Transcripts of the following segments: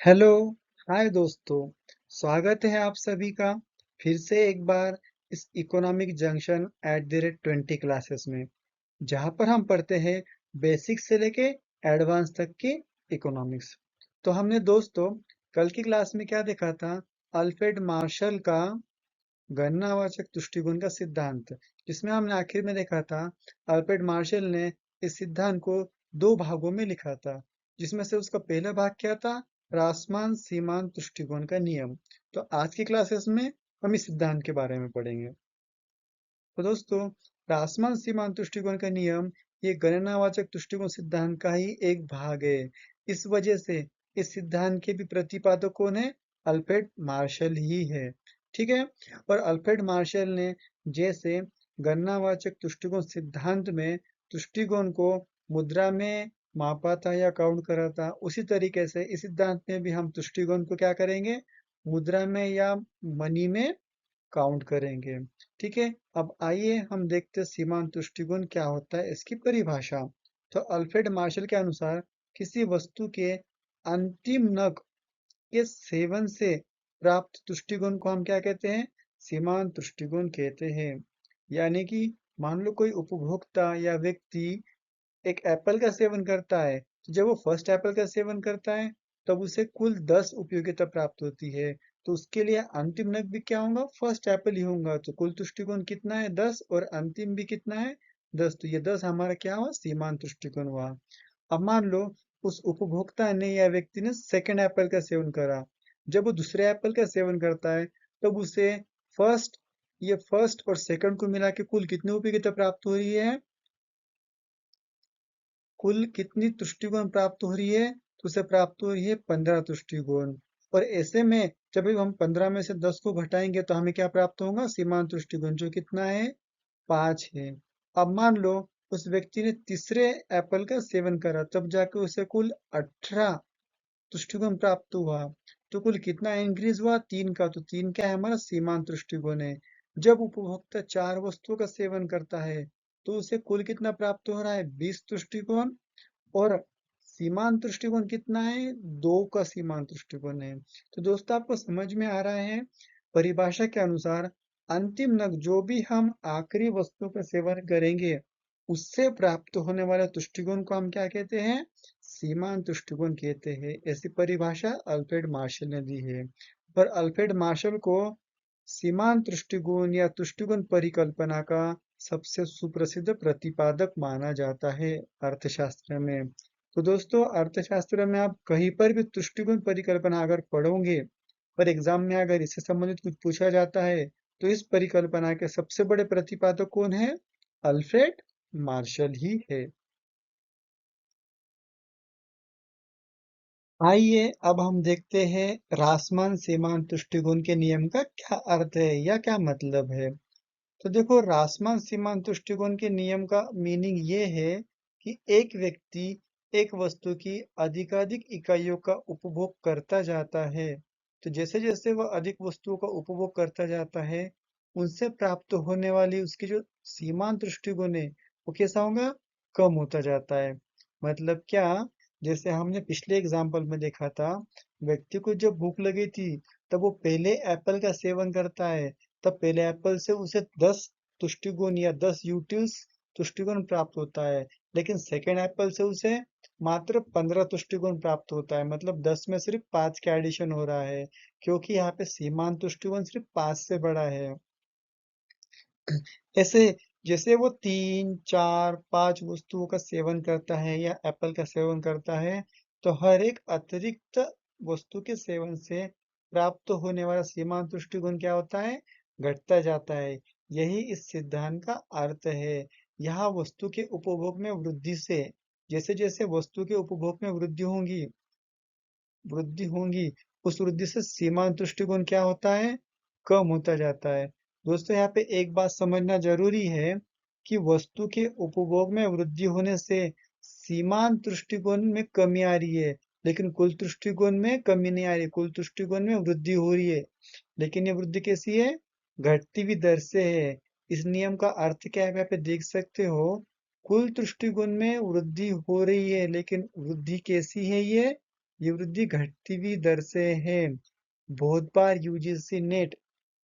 Hello, हाय दोस्तों। स्वागत है आप सभी का फिर से एक बार इस इकोनॉमिक जंक्शन @20 क्लासेस में, जहाँ पर हम पढ़ते हैं बेसिक से लेके एडवांस तक की इकोनॉमिक्स। तो हमने दोस्तों कल की क्लास में क्या देखा था? अल्फ्रेड मार्शल का गणनावाचक दृष्टिकोण का सिद्धांत, जिसमें हमने आखिर में देखा था अल्फ्रेड मार्शल ने इस सिद्धांत को दो भागों में लिखा था, जिसमें से उसका पहला भाग क्या था? रासमान सीमांत दृष्टिकोण का नियम। तो आज की क्लासेस में हम इस सिद्धांत के बारे में पढ़ेंगे। तो दोस्तों, रासमान सीमांत दृष्टिकोण का नियम ये गणनावाचक दृष्टिकोण सिद्धांत का ही एक भाग है। इस वजह से इस सिद्धांत के भी प्रतिपादक कौन है? अल्फ्रेड मार्शल ही है। ठीक है। और अल्फ्रेड मार्शल ने जैसे गणनावाचक दृष्टिकोण सिद्धांत में दृष्टिकोण को मुद्रा में मापा था या काउंट करा था, उसी तरीके से इस सिद्धांत में भी हम दृष्टिकोण को क्या करेंगे? मुद्रा में या मनी में काउंट करेंगे। ठीक है। अब आइए हम देखते हैं सीमांत दृष्टिकोण क्या होता है, इसकी परिभाषा। तो अल्फ्रेड मार्शल के अनुसार किसी वस्तु के अंतिम नग के सेवन से प्राप्त दृष्टिकोण को हम क्या कहते हैं? सीमांत दृष्टिकोण कहते हैं। यानी कि मान लो कोई उपभोक्ता या व्यक्ति एक एप्पल का सेवन करता है, तो जब वो फर्स्ट एप्पल का सेवन करता है, तब उसे कुल 10 उपयोगिता प्राप्त होती है। तो उसके लिए अंतिम नग भी क्या होगा? फर्स्ट एप्पल ही होगा। तो कुल दृष्टिकोण कितना है? 10, और अंतिम भी कितना है? 10। तो ये 10 हमारा क्या हुआ? सीमांत दृष्टिकोण हुआ। अब मान लो उस उपभोक्ता ने या व्यक्ति ने सेकंड एप्पल का सेवन करा। जब वो दूसरे एप्पल का सेवन करता है, तब उसे फर्स्ट ये फर्स्ट और सेकंड को मिला के कुल कितनी उपयोगिता प्राप्त हो रही है? कुल कितनी तुष्टिकोण प्राप्त हो रही है? तो उसे प्राप्त हो रही है 15 तुष्टिकोण। और ऐसे में जब भी हम 15 में से 10 को घटाएंगे तो हमें क्या प्राप्त होगा? सीमांत तुष्टिकोण, जो कितना है? 5 है। अब मान लो उस व्यक्ति ने तीसरे एप्पल का सेवन करा, तब जाके उसे कुल 18 तुष्टिकोण प्राप्त हुआ। तो कुल कितना इंक्रीज हुआ? 3 का। तो 3 क्या है? हमारा सीमांत तुष्टिकोण है। जब उपभोक्ता 4 वस्तुओं का सेवन करता है, तो उसे कुल कितना प्राप्त हो रहा है? 20 तुष्टिकोण। और सीमांत दृष्टिकोण कितना है? 2 का सीमांत दृष्टिकोण है। तो दोस्तों, आपको समझ में आ रहा है? परिभाषा के अनुसार अंतिम नग जो भी हम आखिरी वस्तु का सेवन करेंगे, उससे प्राप्त होने वाले दृष्टिकोण को हम क्या कहते हैं? सीमांत दृष्टिकोण कहते हैं। ऐसी परिभाषा अल्फ्रेड मार्शल ने दी है। पर अल्फ्रेड मार्शल को सीमांत दृष्टिकोण या दृष्टिकोण परिकल्पना का सबसे सुप्रसिद्ध प्रतिपादक माना जाता है अर्थशास्त्र में। तो दोस्तों, अर्थशास्त्र में आप कहीं पर भी दृष्टिकोण परिकल्पना अगर पढ़ोगे और एग्जाम में अगर इससे संबंधित कुछ पूछा जाता है, तो इस परिकल्पना के सबसे बड़े प्रतिपादक कौन है? अल्फ्रेड मार्शल ही है। आइए अब हम देखते हैं रासमान सीमांत दृष्टिकोण के नियम का क्या अर्थ है या क्या मतलब है। तो देखो, रासमान सीमांत दृष्टिकोण के नियम का मीनिंग ये है कि एक व्यक्ति एक वस्तु की अधिकाधिक इकाइयों का उपभोग करता जाता है। तो जैसे जैसे वह अधिक वस्तुओं का उपभोग करता जाता है, उनसे प्राप्त होने वाली उसकी जो सीमांत दृष्टिकोण है, वो कैसा होगा? कम होता जाता है। मतलब क्या? जैसे हमने पिछले एग्जाम्पल में देखा था, व्यक्ति को जब भूख लगी थी, तब वो पहले एप्पल का सेवन करता है। तब पहले एप्पल से उसे 10 तुष्टिगुण या 10 यूटिल्स तुष्टिगुण प्राप्त होता है। लेकिन सेकेंड एप्पल से उसे मात्र 15 तुष्टिगुण प्राप्त होता है। मतलब 10 में सिर्फ 5 का एडिशन हो रहा है, क्योंकि यहाँ पे सीमांत तुष्टिगुण सिर्फ 5 से बड़ा है। ऐसे जैसे वो 3, 4, 5 वस्तुओं का सेवन करता है या एप्पल का सेवन करता है, तो हर एक अतिरिक्त वस्तु के सेवन से प्राप्त होने वाला सीमांत दृष्टिकोण क्या होता है? घटता जाता है। यही इस सिद्धांत का अर्थ है। यहाँ वस्तु के उपभोग में वृद्धि से, जैसे जैसे वस्तु के उपभोग में वृद्धि होंगी, उस वृद्धि से सीमांत दृष्टिकोण क्या होता है? कम होता जाता है। दोस्तों, यहाँ पे एक बात समझना जरूरी है कि वस्तु के उपभोग में वृद्धि होने से सीमांत दृष्टिकोण में कमी आ रही है, लेकिन कुल दृष्टिकोण में कमी नहीं आ रही, कुल दृष्टिकोण में वृद्धि हो रही है। लेकिन ये वृद्धि कैसी है? घटती हुई दर से है। इस नियम का अर्थ क्या है? यहाँ पे देख सकते हो, कुल दृष्टिकोण में वृद्धि हो रही है, लेकिन वृद्धि कैसी है ये? ये वृद्धि घटती हुई दर से है। बहुत बार यूजीसी नेट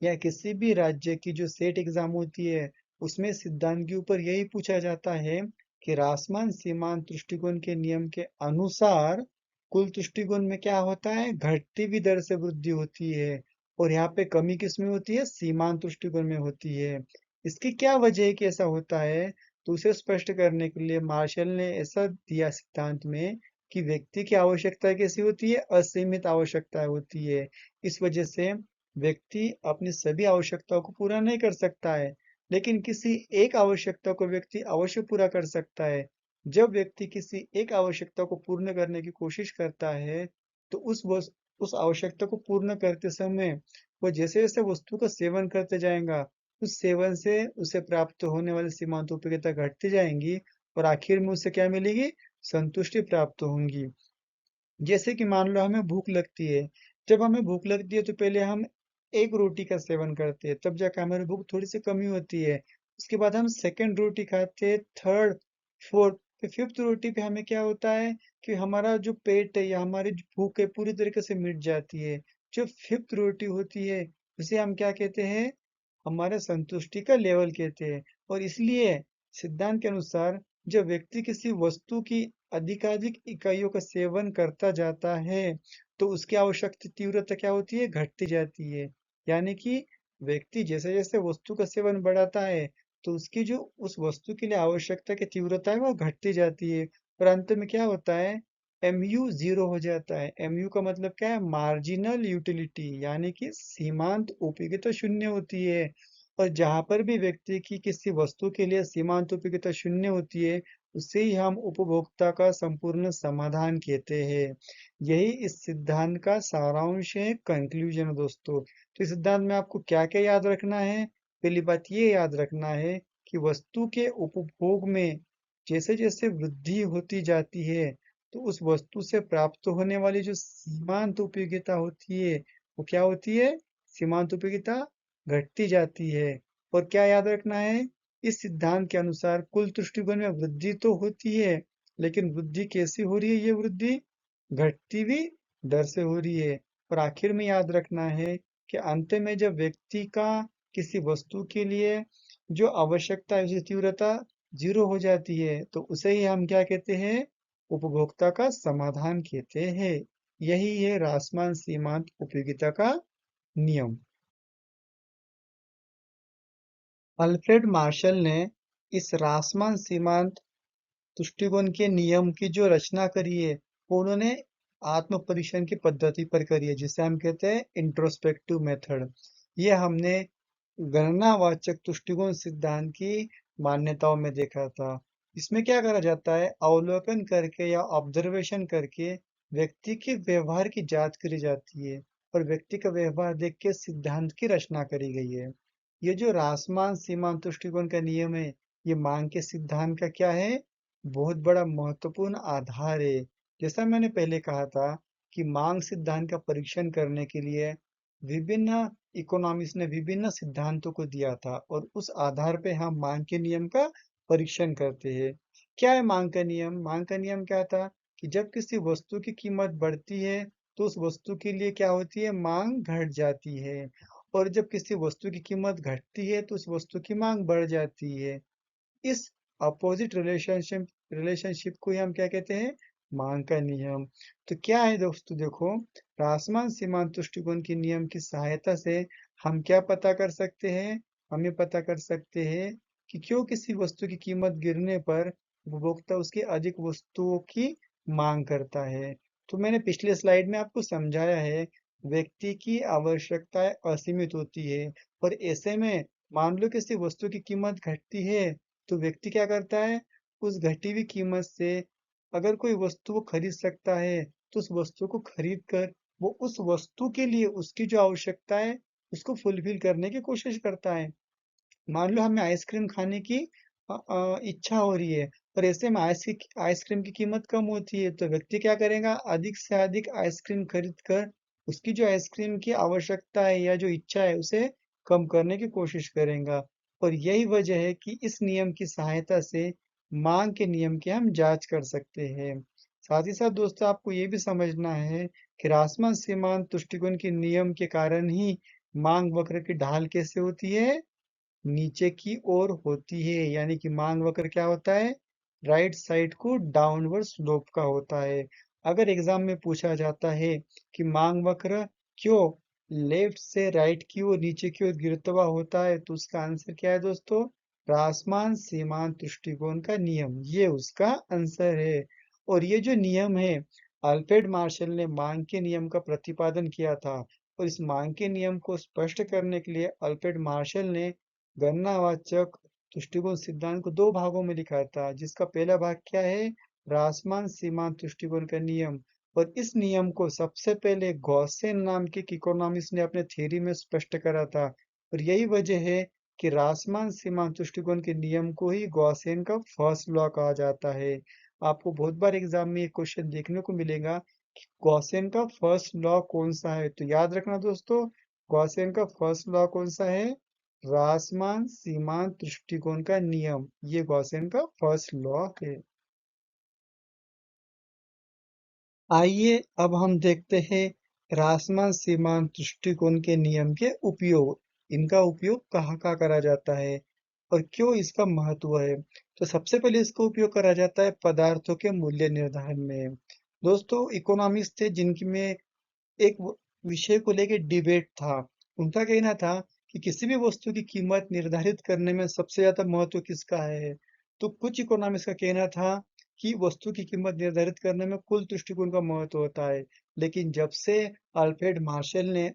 या किसी भी राज्य की जो सेट एग्जाम होती है, उसमें सिद्धांत के ऊपर यही पूछा जाता है कि रासमान सीमांत दृष्टिकोण के नियम के अनुसार कुल दृष्टिकोण में क्या होता है, घटती हुई दर से वृद्धि होती है। और यहाँ पे कमी किस में होती है, सीमांत दृष्टिकोण में होती है। इसकी क्या वजह है कि ऐसा होता है, तो उसे स्पष्ट करने के लिए मार्शल ने ऐसा दिया सिद्धांत में कि व्यक्ति की आवश्यकता कैसी होती है, असीमित आवश्यकता होती है। इस वजह से व्यक्ति अपनी सभी आवश्यकताओं को पूरा नहीं कर सकता है, लेकिन किसी एक आवश्यकता को व्यक्ति अवश्य पूरा कर सकता है। जब व्यक्ति किसी एक आवश्यकता को पूर्ण करने की कोशिश करता है, तो उस आवश्यकता को पूर्ण करते समय वो जैसे जैसे वस्तु का सेवन करते जाएगा, उस सेवन से उसे प्राप्त होने वाली सीमांत उपयोगिता घटती जाएंगी और आखिर में उसे क्या मिलेगी, संतुष्टि प्राप्त होंगी। जैसे कि मान लो हमें भूख लगती है। जब हमें भूख लगती है तो पहले हम एक रोटी का सेवन करते हैं, तब जाकर हमारी भूख थोड़ी सी कमी होती है। उसके बाद हम सेकंड रोटी खाते हैं, थर्ड, फोर्थ, फिर फिफ्थ रोटी पे हमें क्या होता है कि हमारा जो पेट है या हमारी जो भूख है पूरी तरीके से मिट जाती है। जो फिफ्थ रोटी होती है उसे हम क्या कहते हैं, हमारे संतुष्टि का लेवल कहते हैं। और इसलिए सिद्धांत के अनुसार जब व्यक्ति किसी वस्तु की अधिकाधिक इकाइयों का सेवन करता जाता है, तो उसकी आवश्यक तीव्रता क्या होती है, घटती जाती है। यानी कि व्यक्ति जैसे जैसे वस्तु का सेवन बढ़ाता है, तो उसकी जो उस वस्तु के लिए आवश्यकता की तीव्रता है वो घटती जाती है। और अंत में क्या होता है, MU जीरो हो जाता है। MU का मतलब क्या है, मार्जिनल यूटिलिटी, यानी कि सीमांत उपयोगिता शून्य होती है। और जहां पर भी व्यक्ति की किसी वस्तु के लिए सीमांत उपयोगिता शून्य होती है, उसे ही हम उपभोक्ता का संपूर्ण समाधान कहते हैं। यही इस सिद्धांत का सारांश है, कंक्लूजन है दोस्तों। तो इस सिद्धांत में आपको क्या क्या याद रखना है, पहली बात ये याद रखना है कि वस्तु के उपभोग में जैसे जैसे वृद्धि होती जाती है, तो उस वस्तु से प्राप्त होने वाली जो सीमांत उपयोगिता होती है, वो क्या होती है, सीमांत उपयोगिता घटती जाती है। और क्या याद रखना है, इस सिद्धांत के अनुसार कुल दृष्टिकोण में वृद्धि तो होती है, लेकिन वृद्धि कैसी हो रही है, ये वृद्धि घटती हुई दर से हो रही है। और आखिर में याद रखना है कि अंत में जब व्यक्ति का किसी वस्तु के लिए जो आवश्यकता है उसकी तीव्रता जीरो हो जाती है, तो उसे ही हम क्या कहते हैं, उपभोक्ता का समाधान कहते हैं। यही है रासमान सीमांत उपयोगिता का नियम। अल्फ्रेड मार्शल ने इस रासमान सीमांत दृष्टिकोण के नियम की जो रचना करी है, वो उन्होंने आत्म परीक्षण की पद्धति पर करी है, जिसे हम कहते हैं इंट्रोस्पेक्टिव मेथड। ये हमने गणनावाचक दृष्टिकोण सिद्धांत की मान्यताओं में देखा था। इसमें क्या करा जाता है, अवलोकन करके या ऑब्जर्वेशन करके व्यक्ति के व्यवहार की जांच करी जाती है और व्यक्ति का व्यवहार देख के सिद्धांत की रचना करी गई है। ये जो रासमान सीमांत दृष्टिकोण का नियम है, ये मांग के सिद्धांत का क्या है, बहुत बड़ा महत्वपूर्ण आधार है। जैसा मैंने पहले कहा था कि मांग सिद्धांत का परीक्षण करने के लिए विभिन्न इकोनॉमिक्स ने विभिन्न सिद्धांतों को दिया था और उस आधार पे हम मांग के नियम का परीक्षण करते हैं। क्या है मांग का नियम, मांग का नियम क्या था कि जब किसी वस्तु की कीमत बढ़ती है, तो उस वस्तु के लिए क्या होती है, मांग घट जाती है। और जब किसी वस्तु की कीमत घटती है तो उस वस्तु की मांग बढ़ जाती है। इस अपोजिट रिलेशनशिप रिलेशनशिप को ही हम क्या कहते हैं, मांग का नियम। तो क्या है दोस्तों, देखो, रासमान सीमांत दृष्टिकोण के नियम की सहायता से हम क्या पता कर सकते हैं, हम ये पता कर सकते हैं कि क्यों किसी वस्तु की कीमत गिरने पर उपभोक्ता उसकी अधिक वस्तुओं की मांग करता है। तो मैंने पिछले स्लाइड में आपको समझाया है, व्यक्ति की आवश्यकताएं असीमित होती है और ऐसे में मान लो किसी वस्तु की कीमत घटती है, तो व्यक्ति क्या करता है, उस घटी हुई कीमत से अगर कोई वस्तु वो खरीद सकता है, तो उस वस्तु को खरीद कर वो उस वस्तु के लिए उसकी जो आवश्यकता है उसको फुलफिल करने की कोशिश करता है। मान लो हमें आइसक्रीम खाने की इच्छा हो रही है और ऐसे में आइसक्रीम की कीमत कम होती है, तो व्यक्ति क्या करेगा, अधिक से अधिक आइसक्रीम खरीद कर उसकी जो आइसक्रीम की आवश्यकता है या जो इच्छा है उसे कम करने की कोशिश करेगा। और यही वजह है कि इस नियम की सहायता से मांग के नियम की हम जांच कर सकते हैं। साथ ही साथ दोस्तों आपको ये भी समझना है कि रासमान सीमांत तुष्टिकोण के नियम के कारण ही मांग वक्र की ढाल कैसे होती है, नीचे की ओर होती है। यानी कि मांग वक्र क्या होता है, राइट साइड को डाउनवर्ड स्लोप का होता है। अगर एग्जाम में पूछा जाता है कि मांग वक्र क्यों लेफ्ट से राइट की ओर नीचे की ओर गिरता हुआ होता है, तो उसका आंसर क्या है दोस्तों, रासमान सीमांत दृष्टिकोण का नियम, ये उसका आंसर है। और ये जो नियम है, अल्फ्रेड मार्शल ने मांग के नियम का प्रतिपादन किया था। और इस मांग के नियम को स्पष्ट करने के लिए अल्फ्रेड मार्शल ने गणनावाचक तुष्टिकोण सिद्धांत को दो भागों में लिखा था, जिसका पहला भाग क्या है, रासमान सीमांत तुष्टिकोण का नियम। और इस नियम को सबसे पहले गॉसेन नाम के इकोनॉमिस्ट ने अपने थ्योरी में स्पष्ट करा था। और यही वजह है कि रासमान सीमांत तुष्टिकोण के नियम को ही गॉसेन का फर्स्ट लॉ कहा जाता है। आपको बहुत बार एग्जाम में ये क्वेश्चन देखने को मिलेगा कि गॉसेन का फर्स्ट लॉ कौन सा है, तो याद रखना दोस्तों, गॉसेन का फर्स्ट लॉ कौन सा है, रासमान सीमांत दृष्टिकोण का नियम, ये गॉसेन का फर्स्ट लॉ है। आइए अब हम देखते हैं रासमान सीमांत दृष्टिकोण के नियम के उपयोग, इनका उपयोग कहाँ कहाँ करा जाता है और क्यों इसका महत्व है। तो सबसे पहले इसका उपयोग करा जाता है पदार्थों के मूल्य निर्धारण में। दोस्तों इकोनॉमिस्ट थे जिनकी में एक विषय को लेकर डिबेट था। उनका कहना था कि किसी भी वस्तु की कीमत निर्धारित करने में सबसे ज्यादा महत्व किसका है। तो कुछ इकोनॉमिस्ट का कहना था कि वस्तु की कीमत निर्धारित करने में कुल तुष्टिकोण का महत्व होता है। लेकिन जब से अल्फ्रेड मार्शल ने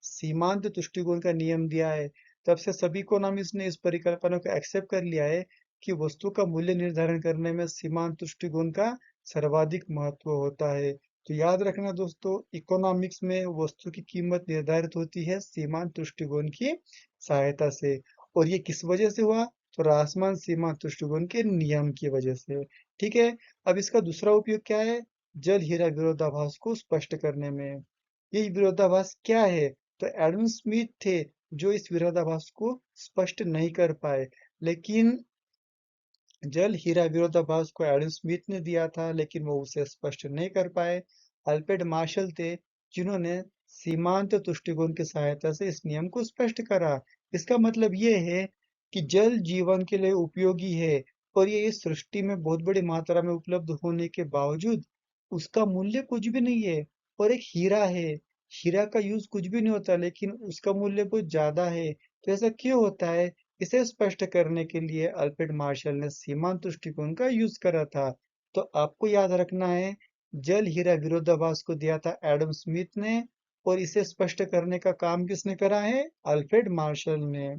सीमांत तुष्टिकोण का नियम दिया है, तब से सभी इकोनॉमिस्ट ने इस परिकल्पना को एक्सेप्ट कर लिया है कि वस्तु का मूल्य निर्धारण करने में सीमांत तुष्टिकोण का सर्वाधिक महत्व होता है। तो याद रखना दोस्तों, इकोनॉमिक्स में वस्तु की कीमत निर्धारित होती है सीमांत दृष्टिकोण की सहायता से। और ये किस वजह से हुआ, तो रासमान सीमांत दृष्टिकोण के नियम की वजह से। ठीक है, अब इसका दूसरा उपयोग क्या है, जल हीरा विरोधाभास को स्पष्ट करने में। ये विरोधाभास क्या है, तो एडम स्मिथ थे जो इस विरोधाभास को स्पष्ट नहीं कर पाए। लेकिन जल हीरा विरोधाभास को एडम स्मिथ ने दिया था, लेकिन वो उसे स्पष्ट नहीं कर पाए। अल्फ्रेड मार्शल थे जिन्होंने सीमांत दृष्टिकोण की सहायता से इस नियम को स्पष्ट करा। इसका मतलब ये है कि जल जीवन के लिए उपयोगी है, और ये इस सृष्टि में बहुत बड़ी मात्रा में उपलब्ध होने के बावजूद उसका मूल्य कुछ भी नहीं है। और एक हीरा है, हीरा का यूज कुछ भी नहीं होता, लेकिन उसका मूल्य बहुत ज्यादा है। तो ऐसा क्यों होता है, इसे स्पष्ट करने के लिए अल्फ्रेड मार्शल ने सीमांत दृष्टिकोण का यूज करा था। तो आपको याद रखना है, जल हीरा विरोधाभास को दिया था एडम स्मिथ ने, और इसे स्पष्ट करने का काम किसने करा है, अल्फ्रेड मार्शल ने।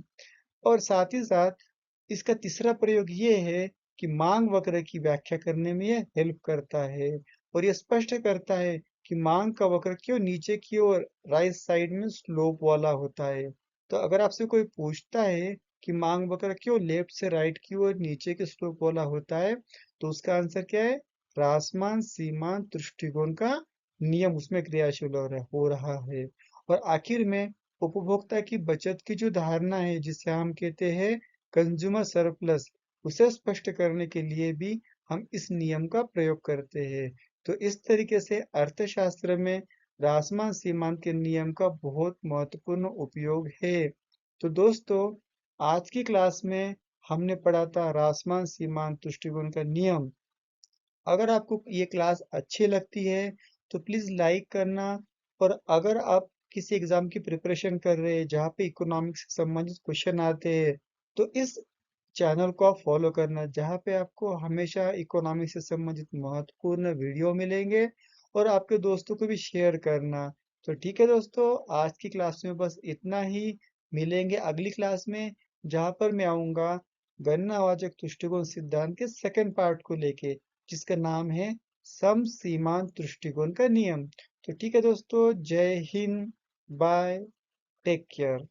और साथ ही साथ इसका तीसरा प्रयोग ये है कि मांग वक्र की व्याख्या करने में यह हेल्प करता है। और यह स्पष्ट करता है कि मांग का वक्र क्यों नीचे की ओर राइट साइड में स्लोप वाला होता है। तो अगर आपसे कोई पूछता है कि मांग वक्र क्यों लेफ्ट से राइट की ओर नीचे के स्लोप वाला होता है, तो उसका आंसर क्या है, रासमान सीमांत दृष्टिकोण का नियम उसमें क्रियाशील हो रहा है। और आखिर में उपभोक्ता की बचत की जो धारणा है, जिसे हम कहते हैं कंज्यूमर सरप्लस, उसे स्पष्ट करने के लिए भी हम इस नियम का प्रयोग करते हैं। तो इस तरीके से अर्थशास्त्र में रासमान सीमांत के नियम का बहुत महत्वपूर्ण उपयोग है। तो दोस्तों, आज की क्लास में हमने पढ़ा था रासमान सीमांत दृष्टिकोण का नियम। अगर आपको ये क्लास अच्छी लगती है तो प्लीज लाइक करना। और अगर आप किसी एग्जाम की प्रिपरेशन कर रहे हैं जहाँ पे इकोनॉमिक्स से संबंधित क्वेश्चन आते हैं, तो इस चैनल को आप फॉलो करना, जहाँ पे आपको हमेशा इकोनॉमिक्स से संबंधित महत्वपूर्ण वीडियो मिलेंगे। और आपके दोस्तों को भी शेयर करना। तो ठीक है दोस्तों, आज की क्लास में बस इतना ही। मिलेंगे अगली क्लास में, जहाँ पर मैं आऊँगा गणनावाचक दृष्टिकोण सिद्धांत के सेकंड पार्ट को लेके, जिसका नाम है समसीमांत दृष्टिकोण का नियम। तो ठीक है दोस्तों, जय हिंद, बाय, टेक केयर।